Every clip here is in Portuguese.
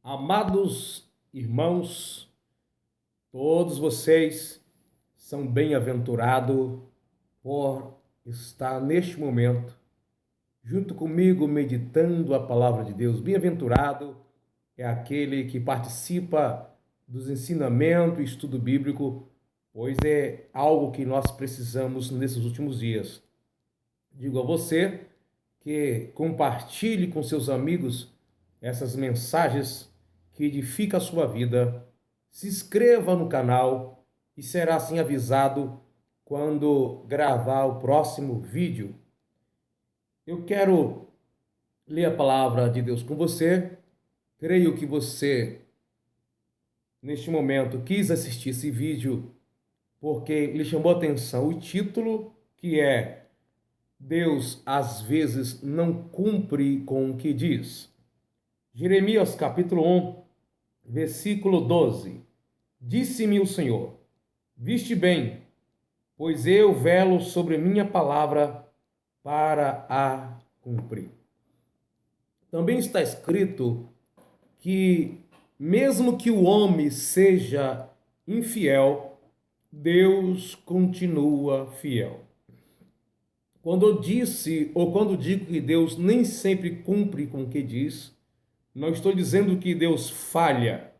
Amados irmãos, todos vocês são bem-aventurados por estar neste momento junto comigo meditando a palavra de Deus. Bem-aventurado é aquele que participa dos ensinamentos e estudo bíblico, pois é algo que nós precisamos nesses últimos dias. Digo a você que compartilhe com seus amigos essas mensagens que edificam a sua vida. Se inscreva no canal e será assim avisado quando gravar o próximo vídeo. Eu quero ler a palavra de Deus com você. Creio que você, neste momento, quis assistir esse vídeo porque lhe chamou a atenção o título, que é Deus às vezes não cumpre com o que diz. Jeremias capítulo 1, versículo 12. Disse-me o Senhor: viste bem, pois eu velo sobre minha palavra para a cumprir. Também está escrito que, mesmo que o homem seja infiel, Deus continua fiel. Quando eu disse, ou quando digo que Deus nem sempre cumpre com o que diz, não estou dizendo que Deus falha,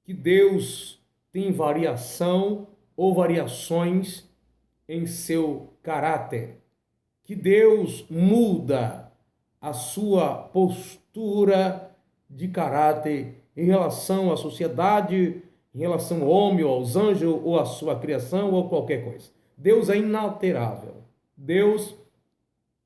que Deus tem variação ou variações em seu caráter, que Deus muda a sua postura de caráter em relação à sociedade, em relação ao homem, ou aos anjos, ou à sua criação, ou qualquer coisa. Deus é inalterável. Deus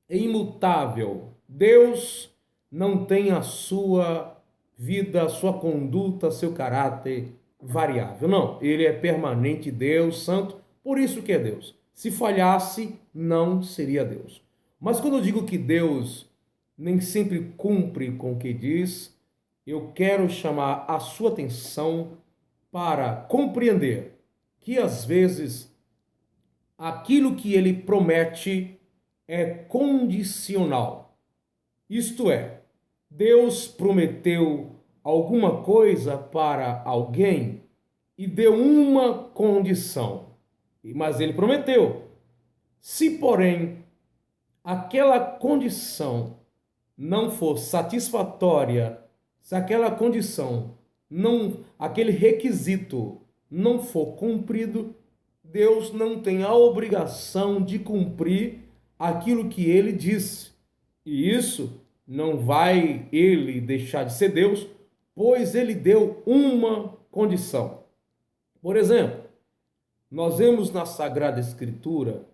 é imutável. Deus não tem a sua vida, a sua conduta, seu caráter variável. Não, ele é permanente, Deus, santo, por isso que é Deus. Se falhasse, não seria Deus. Mas quando eu digo que Deus nem sempre cumpre com o que diz, eu quero chamar a sua atenção para compreender que às vezes aquilo que ele promete é condicional. Isto é, Deus prometeu alguma coisa para alguém e deu uma condição, mas ele prometeu. Se, porém, aquela condição não for satisfatória, se aquela condição aquele requisito não for cumprido, Deus não tem a obrigação de cumprir aquilo que ele disse. E isso não vai ele deixar de ser Deus, pois ele deu uma condição. Por exemplo, nós vemos na Sagrada Escritura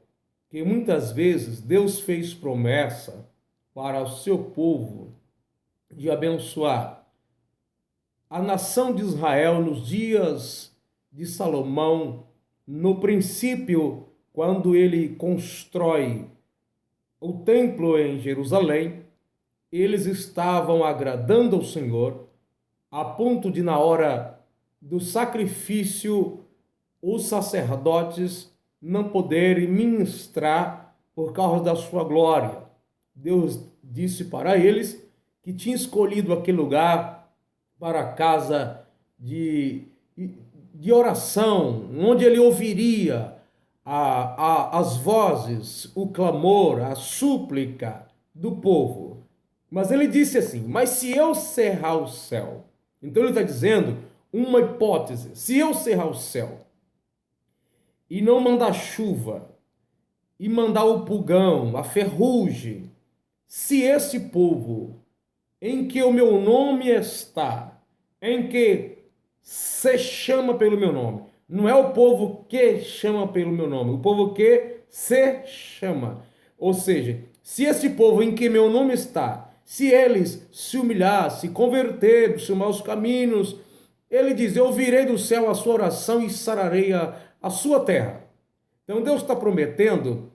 que muitas vezes Deus fez promessa para o seu povo de abençoar a nação de Israel nos dias de Salomão, no princípio, quando ele constrói o templo em Jerusalém. Eles estavam agradando ao Senhor, a ponto de, na hora do sacrifício, os sacerdotes não poderem ministrar por causa da sua glória. Deus disse para eles que tinha escolhido aquele lugar para a casa de oração, onde ele ouviria as vozes, o clamor, a súplica do povo. Mas ele disse assim: mas se eu cerrar o céu, então ele está dizendo uma hipótese, se eu cerrar o céu e não mandar chuva, e mandar o pulgão, a ferrugem, se esse povo em que o meu nome está, em que se chama pelo meu nome, não é o povo que chama pelo meu nome, o povo que se chama. Ou seja, se esse povo em que meu nome está, se eles se humilhar, se converter dos seus maus caminhos, ele diz: eu virei do céu a sua oração e sararei a sua terra. Então Deus está prometendo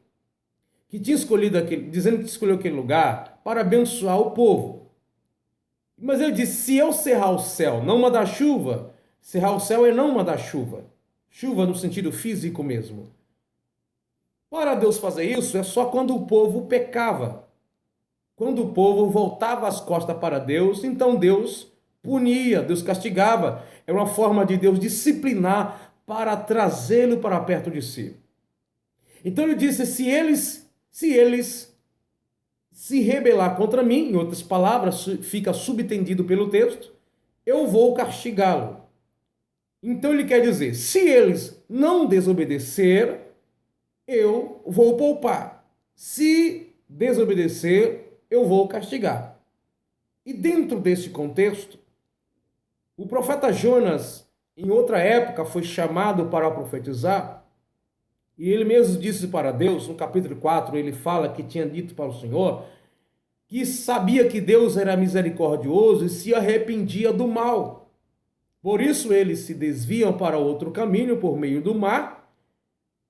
que tinha escolhido dizendo que escolheu aquele lugar para abençoar o povo. Mas ele disse: se eu cerrar o céu, não mandar chuva, cerrar o céu é não mandar chuva. Chuva no sentido físico mesmo. Para Deus fazer isso, é só quando o povo pecava. Quando o povo voltava as costas para Deus, então Deus punia, Deus castigava. Era uma forma de Deus disciplinar para trazê-lo para perto de si. Então ele disse: se eles se rebelar contra mim, em outras palavras, fica subtendido pelo texto, eu vou castigá-lo. Então ele quer dizer, se eles não desobedecer, eu vou poupar. Se desobedecer, eu vou castigar. E dentro desse contexto, o profeta Jonas, em outra época, foi chamado para profetizar, e ele mesmo disse para Deus, no capítulo 4, ele fala que tinha dito para o Senhor, que sabia que Deus era misericordioso e se arrependia do mal. Por isso eles se desviam para outro caminho por meio do mar,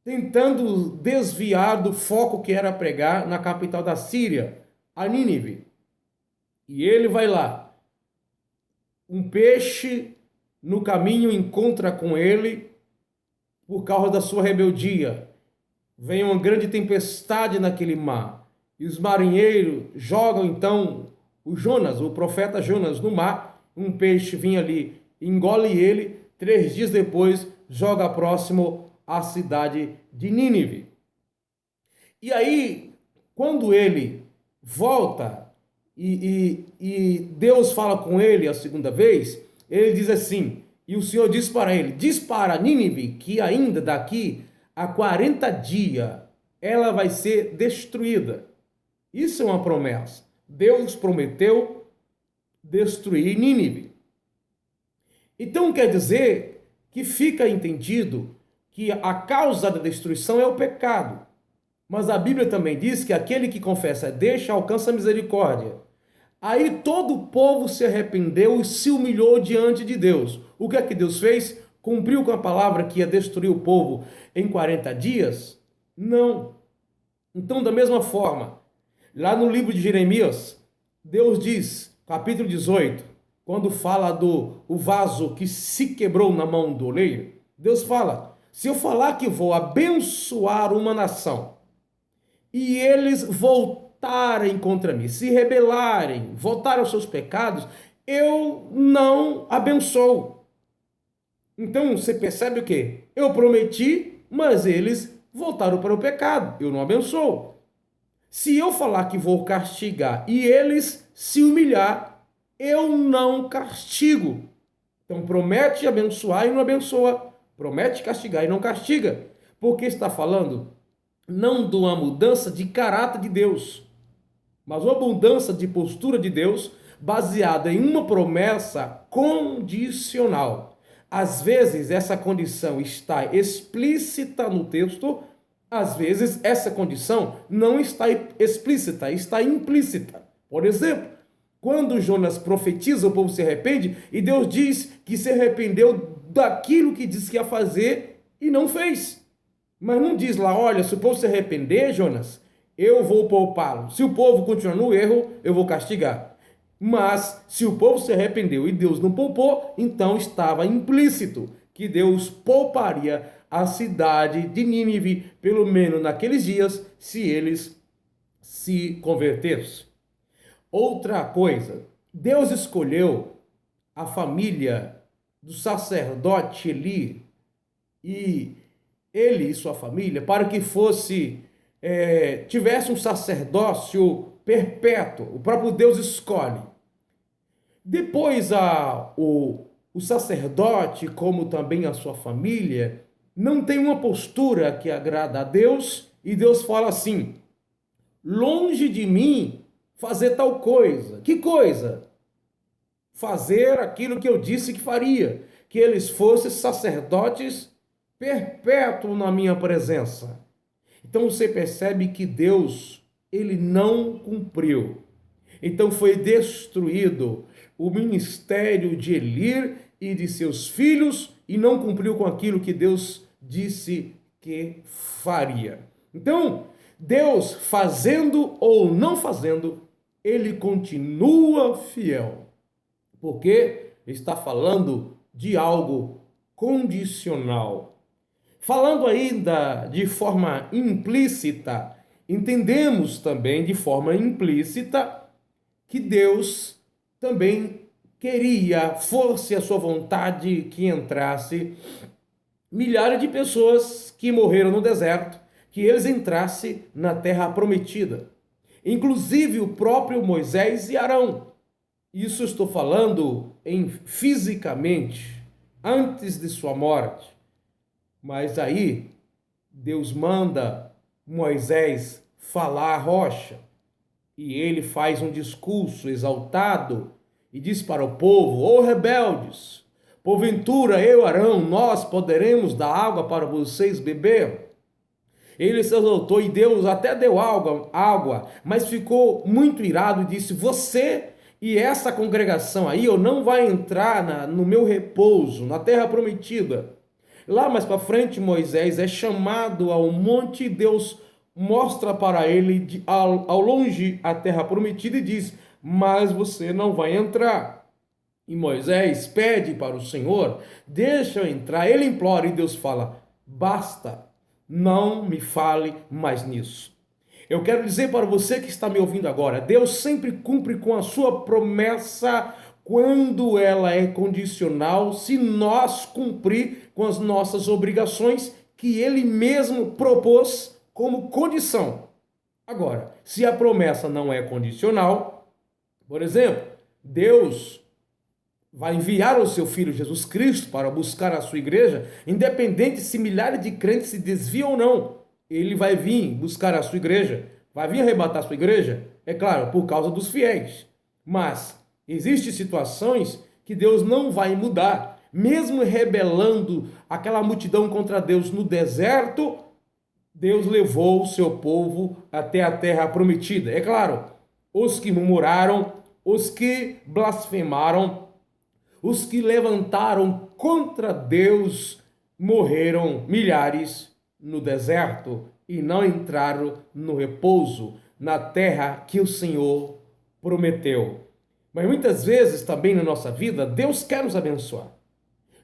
tentando desviar do foco que era pregar na capital da Síria, a Nínive. E ele vai lá. Um peixe no caminho encontra com ele por causa da sua rebeldia. Vem uma grande tempestade naquele mar. E os marinheiros jogam então o Jonas, o profeta Jonas, no mar. Um peixe vem ali, engole ele. 3 dias depois, joga próximo à cidade de Nínive. E aí, quando ele volta e Deus fala com ele a segunda vez, ele diz assim, e o Senhor diz para ele, diz para Nínive que ainda daqui a 40 dias ela vai ser destruída. Isso é uma promessa. Deus prometeu destruir Nínive. Então quer dizer que fica entendido que a causa da destruição é o pecado. Mas a Bíblia também diz que aquele que confessa deixa alcança a misericórdia. Aí todo o povo se arrependeu e se humilhou diante de Deus. O que é que Deus fez? Cumpriu com a palavra que ia destruir o povo em 40 dias? Não. Então, da mesma forma, lá no livro de Jeremias, Deus diz, capítulo 18, quando fala do vaso que se quebrou na mão do oleiro, Deus fala, se eu falar que vou abençoar uma nação, e eles voltarem contra mim, se rebelarem, voltarem aos seus pecados, eu não abençoo. Então você percebe o quê? Eu prometi, mas eles voltaram para o pecado, eu não abençoo. Se eu falar que vou castigar e eles se humilhar, eu não castigo. Então promete abençoar e não abençoa. Promete castigar e não castiga. Porque está falando não de uma mudança de caráter de Deus, mas uma mudança de postura de Deus baseada em uma promessa condicional. Às vezes essa condição está explícita no texto, às vezes essa condição não está explícita, está implícita. Por exemplo, quando Jonas profetiza, o povo se arrepende e Deus diz que se arrependeu daquilo que disse que ia fazer e não fez. Mas não diz lá, olha, se o povo se arrepender, Jonas, eu vou poupá-lo. Se o povo continuar no erro, eu vou castigar. Mas se o povo se arrependeu e Deus não poupou, então estava implícito que Deus pouparia a cidade de Nínive, pelo menos naqueles dias, se eles se convertessem. Outra coisa, Deus escolheu a família do sacerdote Eli e ele e sua família para que tivesse um sacerdócio perpétuo. O próprio Deus escolhe. Depois o sacerdote, como também a sua família, não tem uma postura que agrada a Deus e Deus fala assim, longe de mim fazer tal coisa. Que coisa? Fazer aquilo que eu disse que faria, que eles fossem sacerdotes perpétuos na minha presença. Então você percebe que Deus, ele não cumpriu. Então foi destruído o ministério de Eli e de seus filhos e não cumpriu com aquilo que Deus disse que faria. Então, Deus, fazendo ou não fazendo, ele continua fiel, porque está falando de algo condicional. Falando ainda de forma implícita, entendemos também de forma implícita que Deus também queria, fosse a sua vontade, que entrasse milhares de pessoas que morreram no deserto, que eles entrassem na terra prometida. Inclusive o próprio Moisés e Arão. Isso estou falando em fisicamente, antes de sua morte. Mas aí Deus manda Moisés falar à rocha. E ele faz um discurso exaltado e diz para o povo: ó rebeldes, porventura eu, Arão, nós poderemos dar água para vocês beber? Ele se exaltou e Deus até deu água, mas ficou muito irado e disse: você e essa congregação aí, eu não vai entrar no meu repouso, na terra prometida. Lá mais para frente, Moisés é chamado ao monte, Deus mostra para ele ao longe a terra prometida e diz: mas você não vai entrar. E Moisés pede para o Senhor: deixa eu entrar. Ele implora e Deus fala: basta, não me fale mais nisso. Eu quero dizer para você que está me ouvindo agora, Deus sempre cumpre com a sua promessa quando ela é condicional, se nós cumprir com as nossas obrigações que ele mesmo propôs como condição. Agora, se a promessa não é condicional, por exemplo, Deus vai enviar o seu Filho Jesus Cristo para buscar a sua igreja, independente se milhares de crentes se desviam ou não, ele vai vir buscar a sua igreja, vai vir arrebatar a sua igreja, é claro, por causa dos fiéis. Mas existem situações que Deus não vai mudar, mesmo rebelando aquela multidão contra Deus no deserto, Deus levou o seu povo até a terra prometida. É claro, os que murmuraram, os que blasfemaram, os que levantaram contra Deus, morreram milhares no deserto e não entraram no repouso, na terra que o Senhor prometeu. Mas muitas vezes também na nossa vida, Deus quer nos abençoar.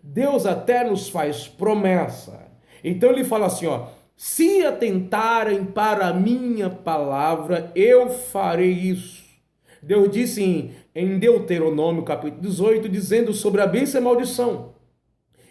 Deus até nos faz promessa. Então ele fala assim, ó: se atentarem para a minha palavra, eu farei isso. Deus disse em Deuteronômio capítulo 18, dizendo sobre a bênção e a maldição.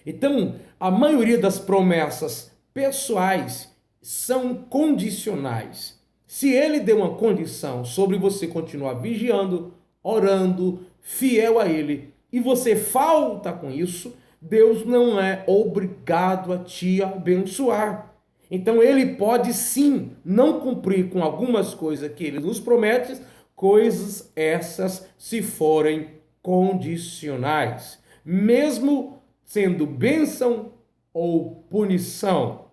Então, a maioria das promessas pessoais são condicionais. Se ele deu uma condição sobre você continuar vigiando, orando, fiel a ele, e você falta com isso, Deus não é obrigado a te abençoar. Então ele pode sim não cumprir com algumas coisas que ele nos promete, coisas essas se forem condicionais, mesmo sendo bênção ou punição,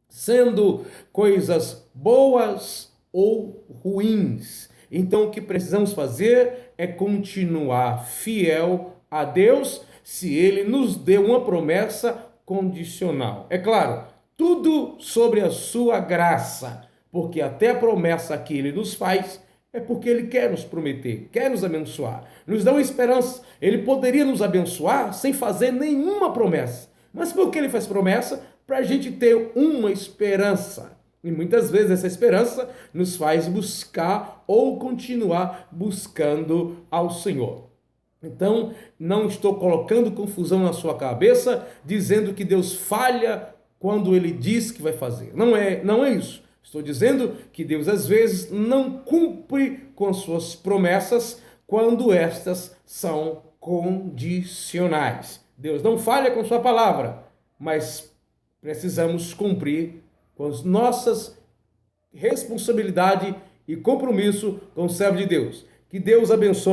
sendo coisas boas ou ruins. Então o que precisamos fazer é continuar fiel a Deus se ele nos deu uma promessa condicional. É claro, tudo sobre a sua graça, porque até a promessa que ele nos faz é porque ele quer nos prometer, quer nos abençoar, nos dá uma esperança. Ele poderia nos abençoar sem fazer nenhuma promessa, mas por que ele faz promessa? Para a gente ter uma esperança. E muitas vezes essa esperança nos faz buscar ou continuar buscando ao Senhor. Então, não estou colocando confusão na sua cabeça, dizendo que Deus falha quando ele diz que vai fazer. Não é isso. Estou dizendo que Deus às vezes não cumpre com suas promessas quando estas são condicionais. Deus não falha com sua palavra, mas precisamos cumprir com as nossas responsabilidades e compromisso com o servo de Deus. Que Deus abençoe.